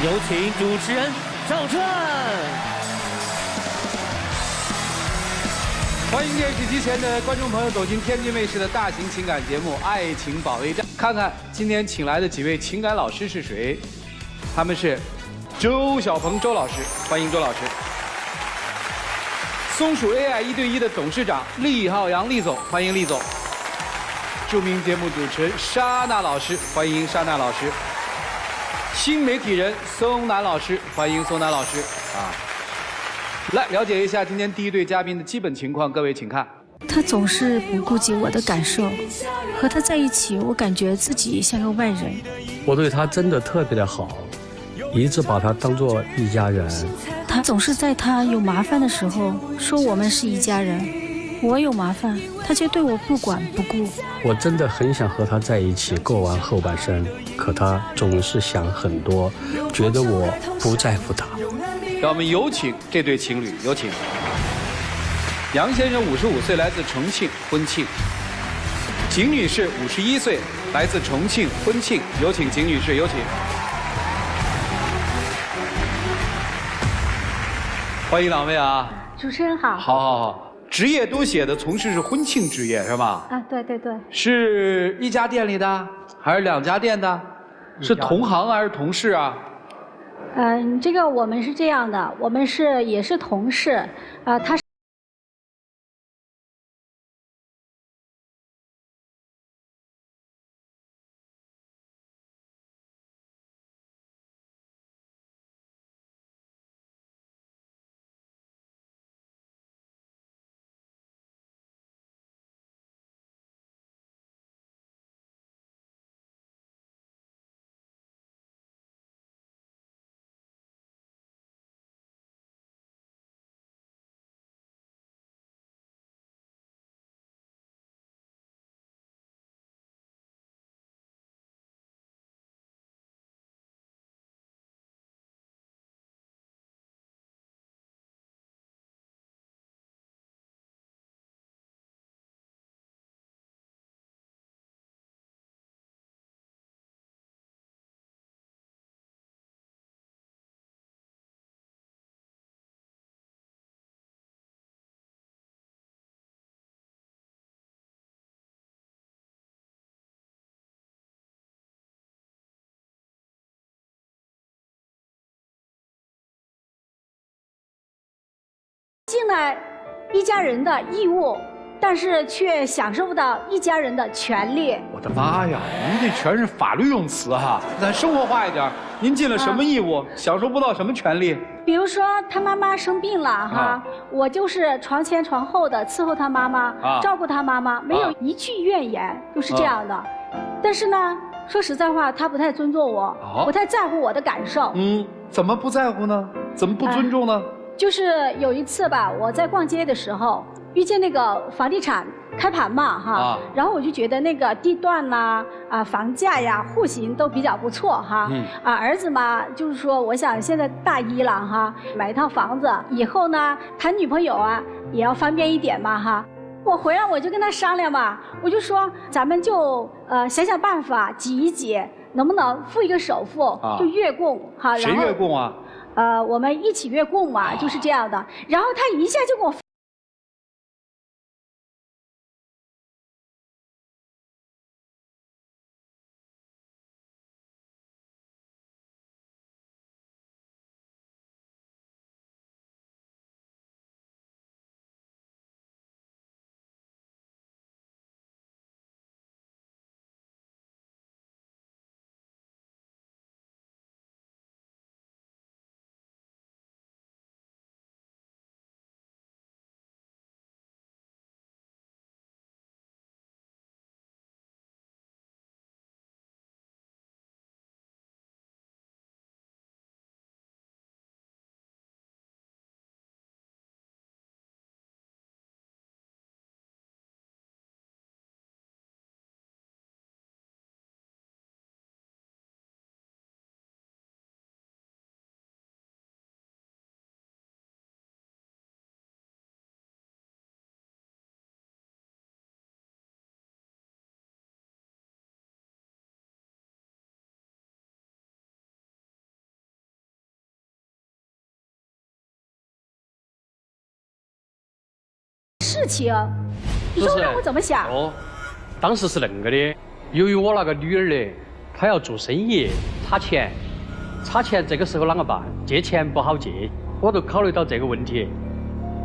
有请主持人赵川。欢迎电视机前的观众朋友走进天津卫视的大型情感节目《爱情保卫战》，看看今天请来的几位情感老师是谁？他们是周小鹏周老师，欢迎周老师；松鼠 AI 1对1的董事长厉浩洋厉总，欢迎厉总；著名节目主持人莎娜老师，欢迎莎娜老师；新媒体人松南老师，欢迎松南老师啊。来了解一下今天第一对嘉宾的基本情况，各位请看。他总是不顾及我的感受，和他在一起，我感觉自己像个外人。我对他真的特别的好，一直把他当作一家人。他总是在他有麻烦的时候说我们是一家人，我有麻烦，他却对我不管不顾。我真的很想和他在一起过完后半生，可他总是想很多，觉得我不在乎他。让我们有请这对情侣，有请。杨先生55岁，来自重庆，婚庆；景女士51岁，来自重庆，婚庆。有请景女士，有请。欢迎两位啊！主持人好。好，职业都写的从事是婚庆职业是吧？啊，对对对。是一家店里的，还是两家店的？是同行还是同事啊？这个我们是这样的，我们也是同事，他是。进来一家人的义务，但是却享受不到一家人的权利。我的妈呀，您这全是法律用词哈！咱生活化一点，您尽了什么义务，享受不到什么权利？比如说他妈妈生病了哈，我就是床前床后的伺候他妈妈，照顾他妈妈，没有一句怨言，就是这样的。但是呢，说实在话，他不太尊重我，不太在乎我的感受。怎么不在乎呢？怎么不尊重呢？就是有一次吧，我在逛街的时候遇见那个房地产开盘嘛哈，然后我就觉得那个地段呐房价呀户型都比较不错哈，儿子嘛就是说我想现在大一了哈，买一套房子以后呢谈女朋友啊也要方便一点嘛哈。我回来我就跟他商量嘛，我就说咱们就想想办法挤一挤，能不能付一个首付就月供哈。谁月供啊？我们一起月供嘛，就是这样的。然后他一下就给我事情，你说让我怎么想？哦，当时是恁个的，由于我那个女儿呢，她要做生意，差钱这个时候啷个办？借钱不好借，我都考虑到这个问题。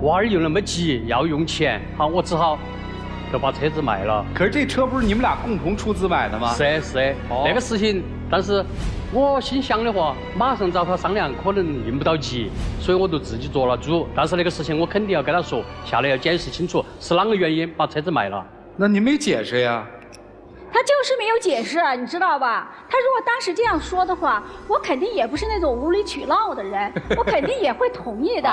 娃儿又那么急，要用钱，好，我只好就把车子卖了。可是这车不是你们俩共同出资买的吗？是，那个事情，但是我心想的话，马上找他商量，可能应不到急，所以我就自己做了主。但是那个事情我肯定要跟他说，下来要解释清楚是啷个原因把车子卖了。那你没解释呀？他就是没有解释，你知道吧？他如果当时这样说的话，我肯定也不是那种无理取闹的人，我肯定也会同意的。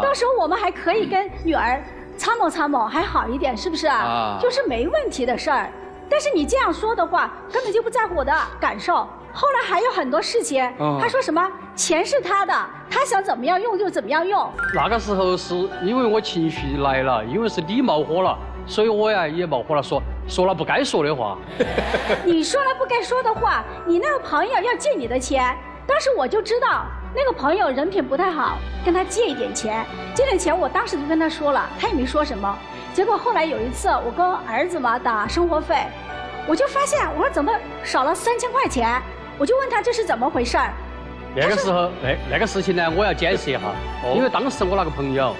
到时候我们还可以跟女儿参谋，还好一点，是不是啊？就是没问题的事儿。但是你这样说的话，根本就不在乎我的感受。后来还有很多事情，他说什么钱是他的，他想怎么样用就怎么样用。那个时候是因为我情绪来了，因为是你冒火了，所以我呀也冒火了，说了不该说的话。你说了不该说的话，你那个朋友要借你的钱，当时我就知道那个朋友人品不太好，跟他借一点钱，我当时就跟他说了，他也没说什么。结果后来有一次，我跟儿子嘛打生活费，我就发现我说怎么少了3000块钱，我就问他这是怎么回事儿。那个时候，那个事情呢，我要解释一下，因为当时我那个朋友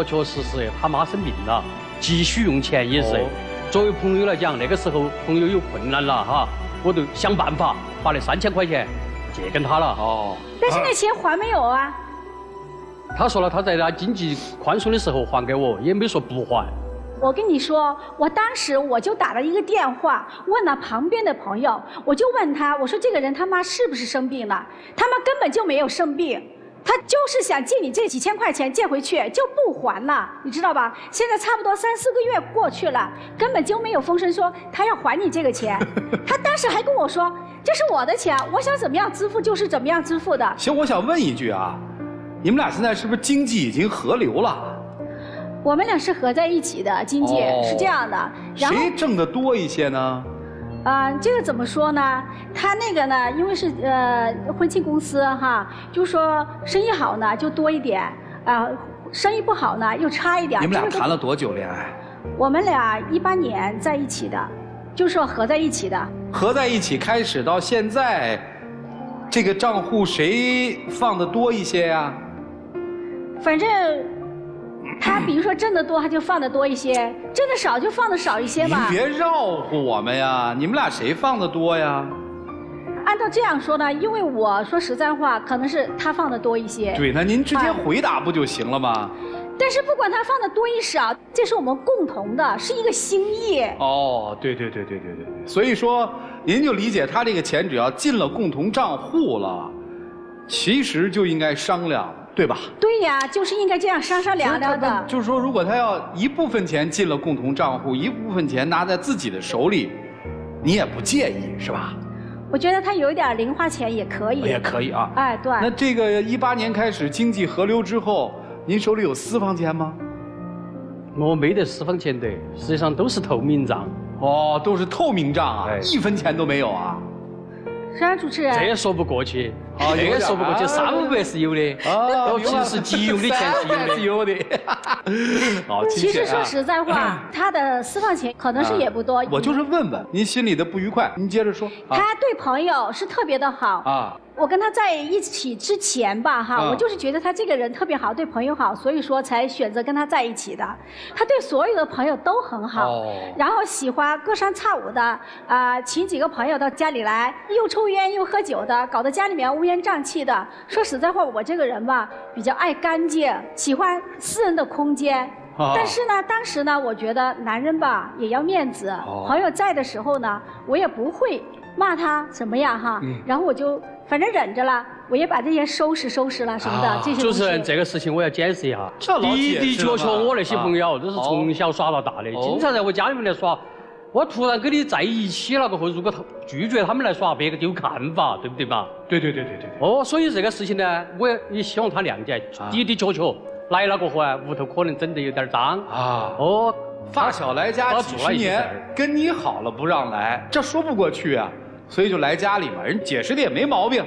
确实他妈生病了，急需用钱也是。作为朋友来讲，那个时候朋友有困难了哈，我就想办法把那3000块钱借跟他了。但是那钱还没有啊。他说了，他在他经济宽松的时候还给我，也没说不还。我跟你说，我当时我就打了一个电话，问了旁边的朋友，我就问他，我说这个人他妈是不是生病了？他妈根本就没有生病，他就是想借你这几千块钱借回去就不还了，你知道吧？现在差不多3、4个月过去了，根本就没有风声说他要还你这个钱。他当时还跟我说，这是我的钱，我想怎么样支付就是怎么样支付的。行，我想问一句啊，你们俩现在是不是经济已经合流了？我们俩是合在一起的，经济是这样的。然后谁挣得多一些呢？这个怎么说呢？他那个呢，因为是婚庆公司哈，就说生意好呢就多一点，生意不好呢又差一点。你们俩谈了多久恋爱？我们俩18年在一起的，就说合在一起的。合在一起开始到现在，这个账户谁放的多一些呀？反正。他比如说挣得多，他就放得多一些；挣得少就放得少一些吧。你别绕乎我们呀！你们俩谁放得多呀？按照这样说呢，因为我说实在话，可能是他放得多一些。对，那您直接回答不就行了吗？但是不管他放的多与少，这是我们共同的，是一个心意。对。所以说，您就理解他这个钱只要进了共同账户了，其实就应该商量。对吧？对呀，就是应该这样商量的。就是说，如果他要一部分钱进了共同账户，一部分钱拿在自己的手里，你也不介意，是吧？我觉得他有一点零花钱也可以。也可以啊。对。那这个18年开始经济合流之后，您手里有私房钱吗？我没得私房钱的，实际上都是透明账。都是透明账啊，1分钱都没有啊。是啊，主持人。这也说不过去，这个说不过去，300-500是有的，平时急用的钱是有的。其实说实在话，他的私房钱可能是也不多。我就是问问您心里的不愉快，您接着说。他对朋友是特别的好我跟他在一起之前吧，我就是觉得他这个人特别好，对朋友好，所以说才选择跟他在一起的。他对所有的朋友都很好，然后喜欢隔三差五的请几个朋友到家里来，又抽烟又喝酒的，搞得家里面乌烟瘴气的。说实在话，我这个人吧，比较爱干净，喜欢私人的空间。但是呢，当时呢，我觉得男人吧也要面子，朋友在的时候呢，我也不会骂他怎么样然后我就反正忍着了，我也把这些收拾了什么的这些。主持人，这个事情我要解释一下。的确，我那些朋友都是从小耍到大的，经常在我家里面来耍。我突然跟你在一起了过后，如果拒绝他们来耍，别个就有看法，对不对嘛？对。所以这个事情呢，我也希望他谅解。的确来了过后屋头可能整得有点脏发小来家几10年，跟你好了不让来，这说不过去啊。所以就来家里嘛，人解释的也没毛病。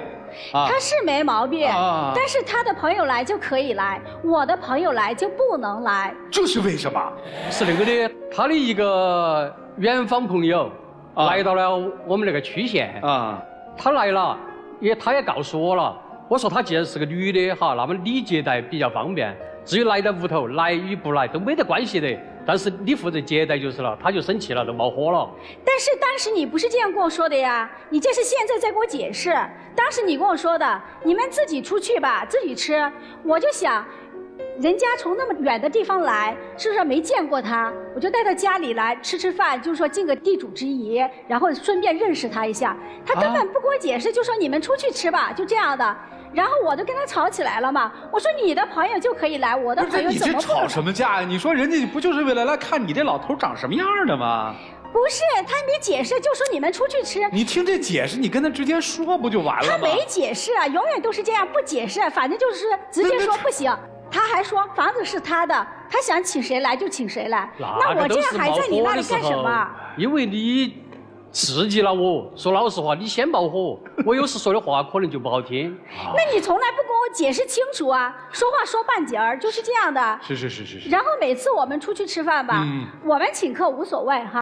他是没毛病，但是他的朋友来就可以来，我的朋友来就不能来。这是为什么？是那个的，他的一个远方朋友来到了我们那个区县啊，他来了，他也告诉我了，我说他既然是个女的哈，那么你接待比较方便，至于来到屋头来与不来都没得关系的。但是你负责接待就是了，他就生气了，都冒火了。但是当时你不是这样跟我说的呀，你这是现在在给我解释。当时你跟我说的，你们自己出去吧，自己吃。我就想，人家从那么远的地方来，是不是没见过他？我就带到家里来吃吃饭，就是说尽个地主之谊，然后顺便认识他一下。他根本不给我解释，就说你们出去吃吧，就这样的。然后我就跟他吵起来了嘛，我说你的朋友就可以来，我的朋友怎么不能来？你这吵什么架呀？你说人家不就是为了来看你这老头长什么样的吗？不是，他没解释，就说你们出去吃。你听这解释，你跟他直接说不就完了吗？他没解释啊，永远都是这样不解释，反正就是直接说不行。他还说房子是他的，他想请谁来就请谁来。那我这样还在你那里干什么？因为你刺激了我，说老实话，你先爆火，我有时说的话可能就不好听。那你从来不跟我解释清楚啊，说话说半截儿，就是这样的。是。然后每次我们出去吃饭吧，我们请客无所谓哈。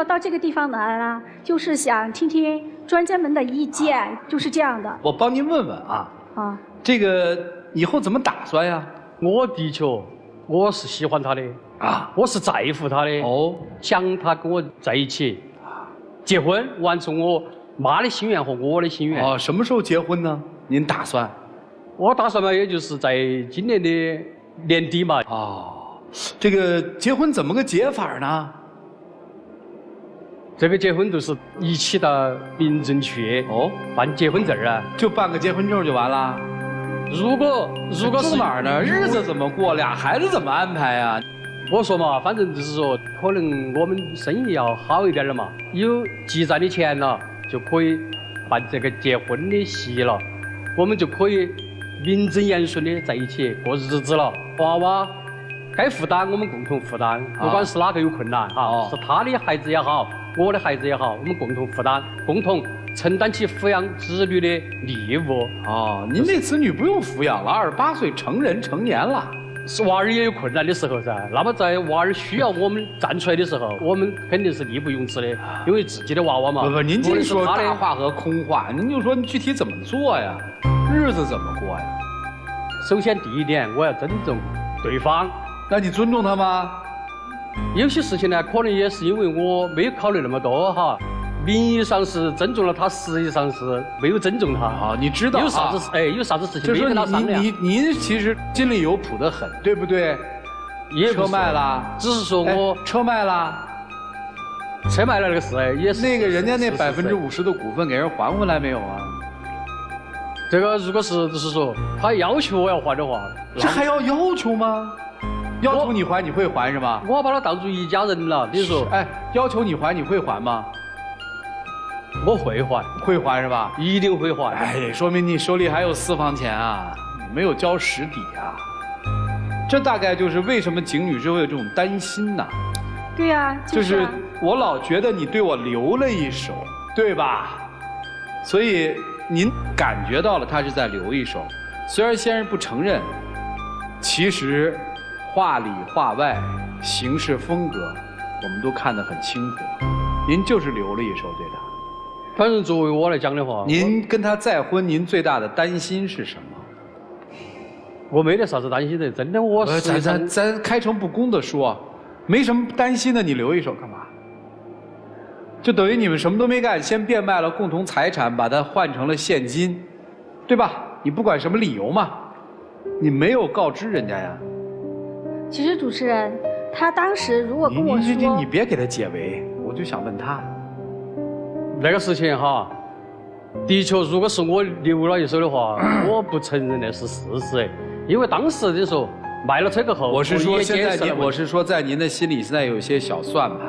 到这个地方来呢，就是想听听专家们的意见，就是这样的。我帮您问问啊。啊。这个以后怎么打算呀？我的确，我是喜欢他的啊，我是在乎他的哦，想他跟我在一起，结婚，完成我妈的心愿和我的心愿。哦，什么时候结婚呢？您打算？我打算嘛，也就是在今年的年底嘛。哦，这个结婚怎么个结法呢？这个结婚就是一起到民政局哦办结婚证啊，就办个结婚证就完了。如果是哪儿呢？日子怎么过？俩孩子怎么安排呀？我说嘛，反正就是说，可能我们生意要好一点了嘛，有积攒的钱了，就可以办这个结婚的喜了，我们就可以名正言顺的在一起过日子了。娃娃该负担我们共同负担，不管是哪个有困难哈，是他的孩子也好，我的孩子也好，我们共同负担，共同承担起抚养子女的义务。哦，您那子女不用抚养了，28岁成人成年了。是娃儿也有困难的时候噻，那么在娃儿需要我们站出来的时候，我们肯定是义不容辞的，因为自己的娃娃嘛。不，您净说大话和空话，您就说你具体怎么做呀？日子怎么过呀？首先第一点，我要尊重对方。那你尊重他吗？有些事情呢，可能也是因为我没有考虑那么多哈。名义上是尊重了他，实际上是没有尊重他。啊，你知道有啥子有啥子事情没跟他商量。您其实心里有谱得很，对不对？也车卖了，只是说我车卖了，车卖了那个事也是那个人家那50%的股份给人还回来没有啊？这个如果是就是说他要求我要还的话，这还要求吗？要求你还，你会还是吗？我把他当作一家人了，比如说，要求你还，你会还吗？我会还，会还是吧？一定会还。哎，说明你手里还有私房钱啊，没有交实底啊。这大概就是为什么景女士会有这种担心呢？对呀，就是我老觉得你对我留了一手，对吧？所以您感觉到了他是在留一手，虽然先生不承认，其实话里话外、行事风格，我们都看得很清楚。您就是留了一手对他。反正作为我来讲的话，您跟他再婚，您最大的担心是什么？我没得啥子担心的，真的，我是咱开诚布公的说，没什么担心的，你留一手干嘛？就等于你们什么都没干，先变卖了共同财产，把它换成了现金，对吧？你不管什么理由嘛，你没有告知人家呀。其实主持人，他当时如果跟我说，你别给他解围，我就想问他，那个事情哈，的确，如果是我留了一手的话，我不承认那是事实，因为当时就说卖了车个后，我是说在您的心里现在有一些小算盘，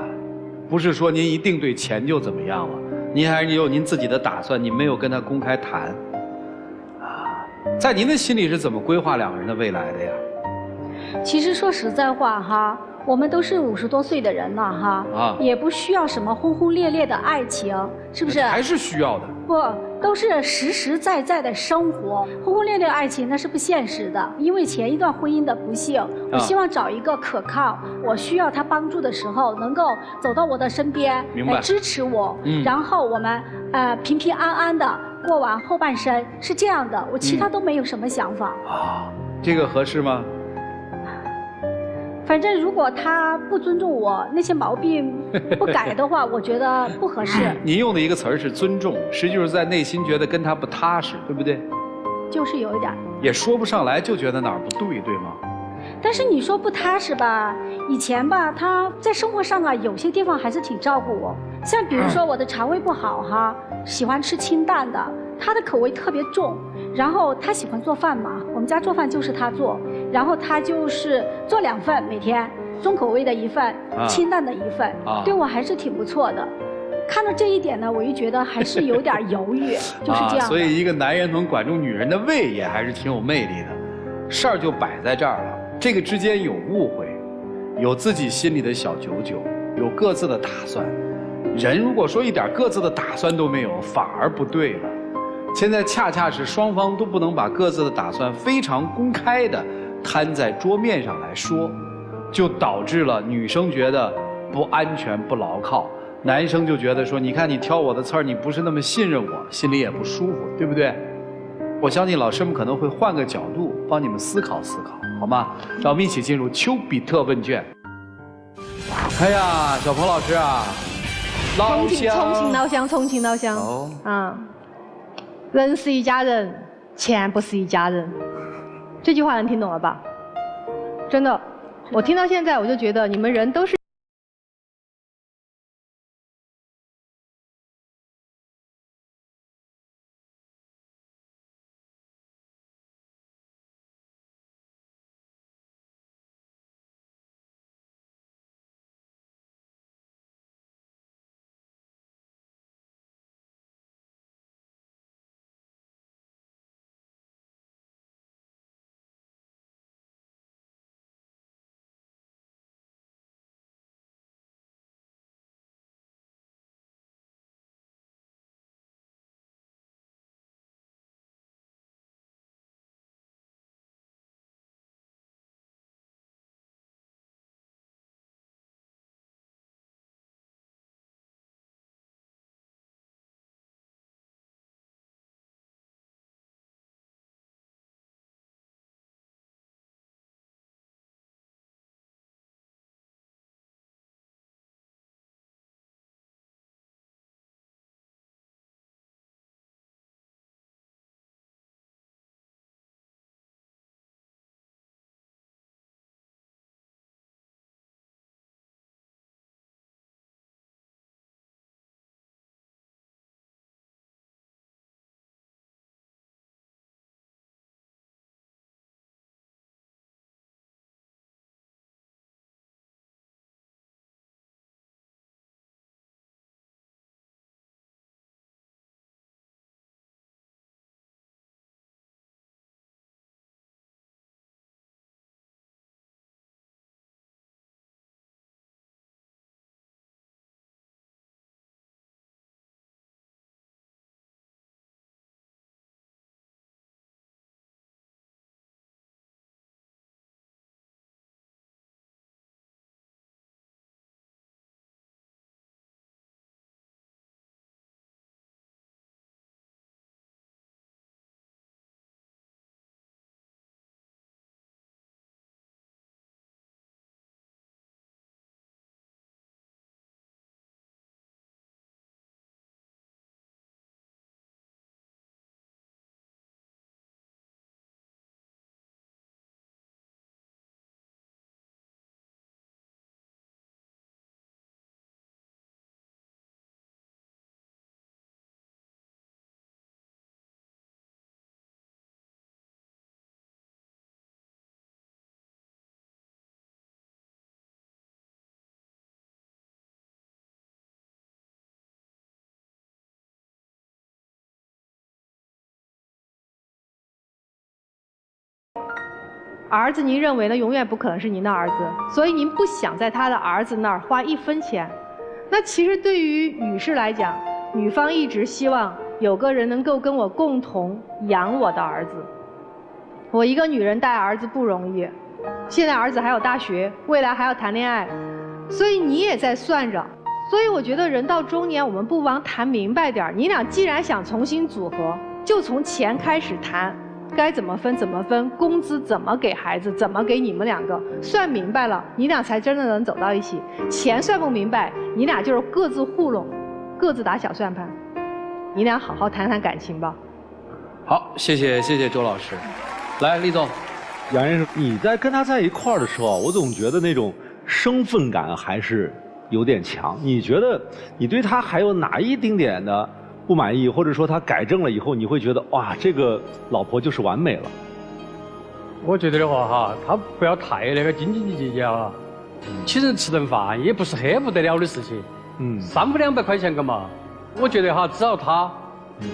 不是说您一定对钱就怎么样了，您还是有您自己的打算，你没有跟他公开谈，啊，在您的心里是怎么规划两个人的未来的呀？其实说实在话哈，我们都是50多岁的人了哈，也不需要什么轰轰烈烈的爱情，是不是？还是需要的。不，都是实实在在的生活。轰轰烈烈的爱情那是不现实的，因为前一段婚姻的不幸，我希望找一个可靠，我需要他帮助的时候能够走到我的身边，来支持我，然后我们平平安安的过完后半生，是这样的。我其他都没有什么想法。啊，这个合适吗？反正如果他不尊重我，那些毛病不改的话，我觉得不合适。您用的一个词儿是尊重，实际就是在内心觉得跟他不踏实，对不对？就是有一点。也说不上来，就觉得哪儿不对，对吗？但是你说不踏实吧，以前吧，他在生活上啊，有些地方还是挺照顾我。像比如说我的肠胃不好哈，喜欢吃清淡的，他的口味特别重。然后他喜欢做饭嘛，我们家做饭就是他做，然后他就是做2份，每天重口味的1份，清淡的1份，对我还是挺不错的。看到这一点呢，我就觉得还是有点犹豫，就是这样。所以一个男人能管住女人的胃，也还是挺有魅力的。事儿就摆在这儿了，这个之间有误会，有自己心里的小九九，有各自的打算。人如果说一点各自的打算都没有，反而不对了。现在恰恰是双方都不能把各自的打算非常公开的摊在桌面上来说，就导致了女生觉得不安全、不牢靠，男生就觉得说，你看你挑我的刺儿，你不是那么信任我，心里也不舒服，对不对？我相信老师们可能会换个角度帮你们思考思考，好吗？让我们一起进入丘比特问卷。哎呀，小鹏老师啊，重庆老乡，重庆老乡。哦。啊，人是一家人，钱不是一家人。这句话能听懂了吧？真的，我听到现在我就觉得你们人都是。儿子，您认为呢？永远不可能是您的儿子，所以您不想在他的儿子那儿花1分钱。那其实对于女士来讲，女方一直希望有个人能够跟我共同养我的儿子。我一个女人带儿子不容易，现在儿子还有大学，未来还要谈恋爱，所以你也在算着。所以我觉得人到中年，我们不妨谈明白点儿。你俩既然想重新组合，就从钱开始谈。该怎么分怎么分，工资怎么给孩子，怎么给你们两个，算明白了，你俩才真的能走到一起。钱算不明白，你俩就是各自糊弄，各自打小算盘。你俩好好谈谈感情吧。好，谢谢周老师。来，厉总，杨先生，你在跟他在一块儿的时候，我总觉得那种生分感还是有点强。你觉得你对他还有哪一丁点的不满意，或者说他改正了以后，你会觉得哇，这个老婆就是完美了？我觉得的话哈，他不要太那个斤斤计较了。请人吃顿饭也不是很不得了的事情。300-200块钱干嘛？我觉得哈，只要他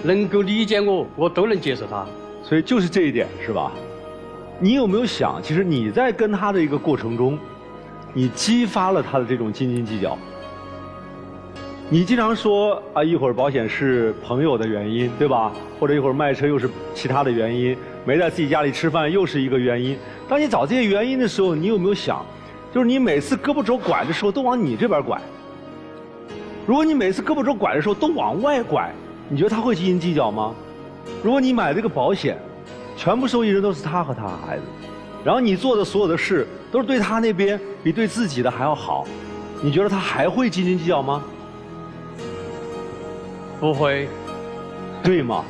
能够理解我，我都能接受他。所以就是这一点是吧？你有没有想，其实你在跟他的一个过程中，你激发了他的这种斤斤计较？你经常说啊，一会儿保险是朋友的原因，对吧？或者一会儿卖车又是其他的原因，没在自己家里吃饭又是一个原因。当你找这些原因的时候，你有没有想，就是你每次胳膊肘拐的时候都往你这边拐？如果你每次胳膊肘拐的时候都往外拐，你觉得他会斤斤计较吗？如果你买这个保险，全部受益人都是他和他孩子，然后你做的所有的事都是对他那边比对自己的还要好，你觉得他还会斤斤计较吗？不会，对吗？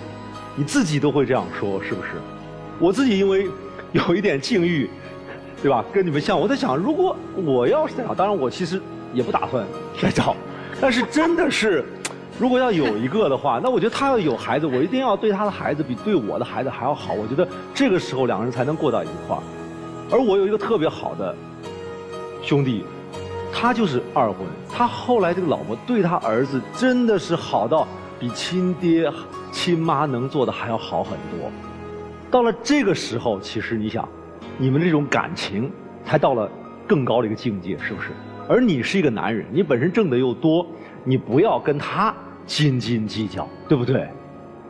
你自己都会这样说，是不是？我自己因为有一点境遇，对吧？跟你们像，我在想，如果我要是再找，当然我其实也不打算再找，但是真的是，如果要有一个的话，那我觉得他要有孩子，我一定要对他的孩子比对我的孩子还要好。我觉得这个时候两个人才能过到一块儿。而我有一个特别好的兄弟，他就是二婚，他后来这个老婆对他儿子真的是好到比亲爹亲妈能做的还要好很多。到了这个时候，其实你想，你们这种感情才到了更高的一个境界，是不是？而你是一个男人，你本身挣的又多，你不要跟他斤斤计较，对不对？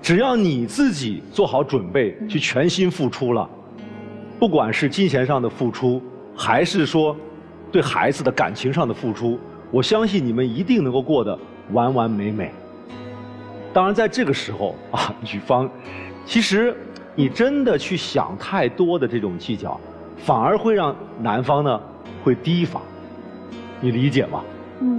只要你自己做好准备，去全心付出了，不管是金钱上的付出，还是说对孩子的感情上的付出，我相信你们一定能够过得完完美美。当然在这个时候啊，女方其实你真的去想太多的这种计较，反而会让男方呢会提防，你理解吗？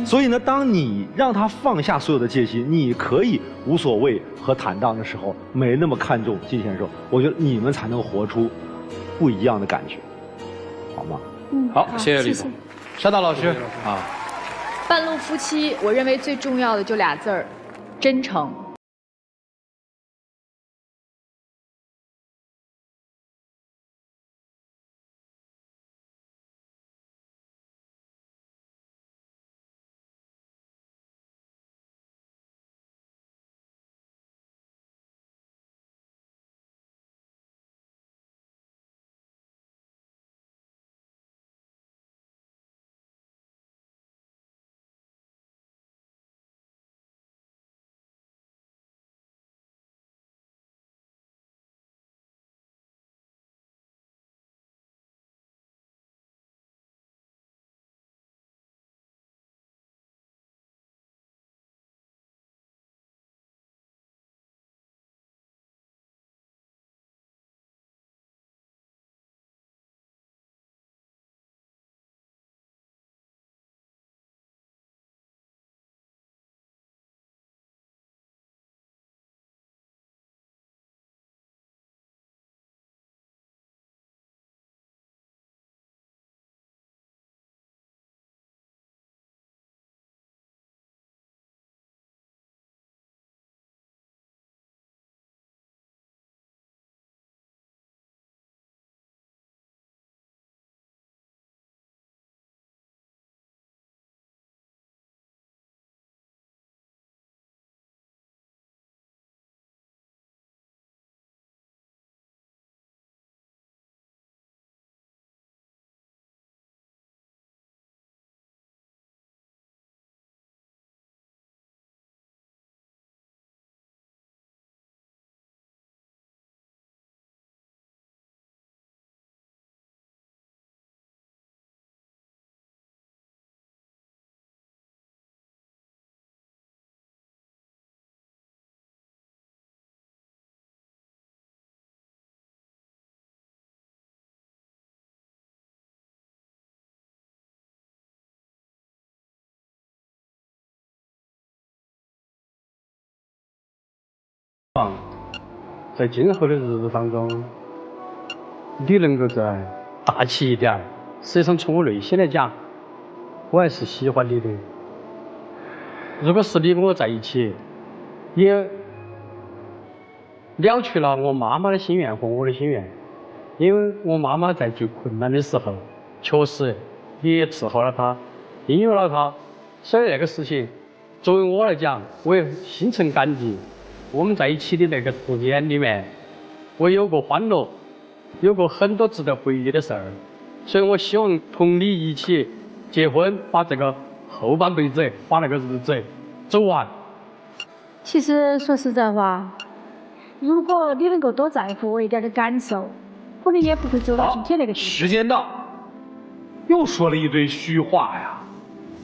所以呢，当你让他放下所有的戒心，你可以无所谓和坦荡的时候，没那么看重金钱的时候，我觉得你们才能活出不一样的感觉，好吗？好，谢谢李总。沙大老师啊，半路夫妻，我认为最重要的就俩字儿：真诚。在今后的日子当中，你能够再大气一点，实际上从我内心来讲，我还是喜欢你的。如果是你跟我在一起，也了却了我妈妈的心愿和我的心愿，因为我妈妈在最困难的时候，确实也伺候了她，应有了她，所以那个事情，作为我来讲，我也心存感激。我们在一起的那个时间里面，我有过欢乐，有过很多值得回忆的事儿，所以我希望同你一起结婚，把这个后半辈子，把那个日子走完。其实说实在话，如果你能够多在乎我一点的感受，可能也不会走到今天那个地步。时间到，又说了一堆虚话呀，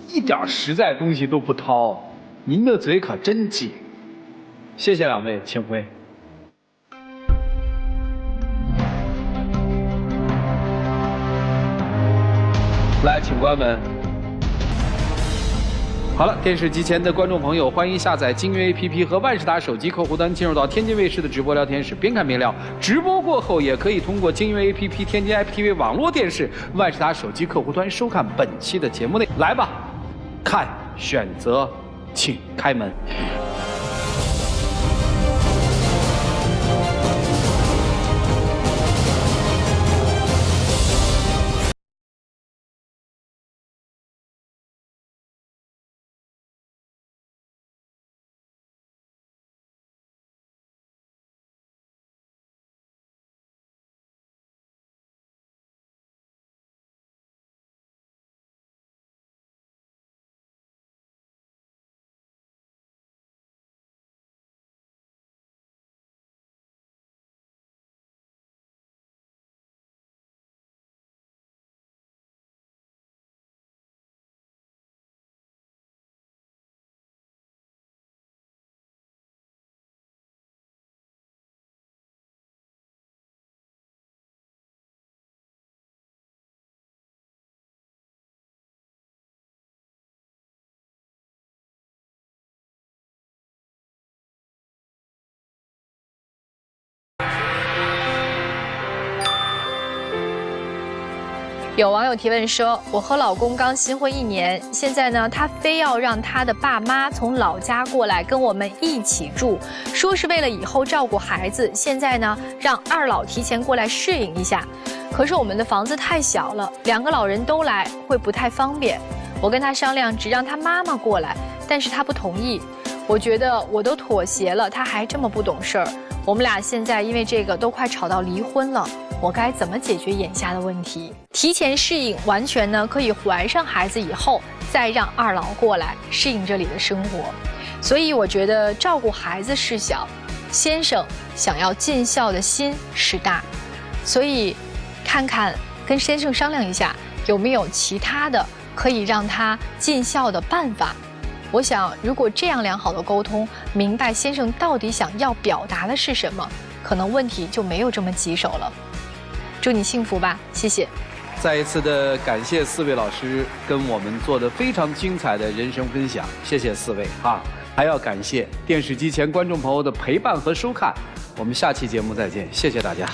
一点实在东西都不掏。您的嘴可真贱。谢谢两位，请回。来，请关门。好了，电视机前的观众朋友，欢迎下载金悦 APP 和万事达手机客户端，进入到天津卫视的直播聊天室，边看边聊。直播过后，也可以通过金悦 APP、天津 IPTV 网络电视、万事达手机客户端收看本期的节目内。来吧，看，选择，请开门。有网友提问说，我和老公刚新婚1年，现在呢，他非要让他的爸妈从老家过来跟我们一起住，说是为了以后照顾孩子。现在呢，让二老提前过来适应一下。可是我们的房子太小了，2个老人都来会不太方便。我跟他商量，只让他妈妈过来，但是他不同意。我觉得我都妥协了，他还这么不懂事儿。我们俩现在因为这个都快吵到离婚了。我该怎么解决眼下的问题？提前适应，完全呢可以怀上孩子以后再让二老过来适应这里的生活。所以我觉得照顾孩子事小，先生想要尽孝的心是大。所以看看跟先生商量一下，有没有其他的可以让他尽孝的办法。我想如果这样良好的沟通，明白先生到底想要表达的是什么，可能问题就没有这么棘手了。祝你幸福吧，谢谢。再一次的感谢4位老师跟我们做的非常精彩的人生分享，谢谢4位啊！还要感谢电视机前观众朋友的陪伴和收看，我们下期节目再见，谢谢大家。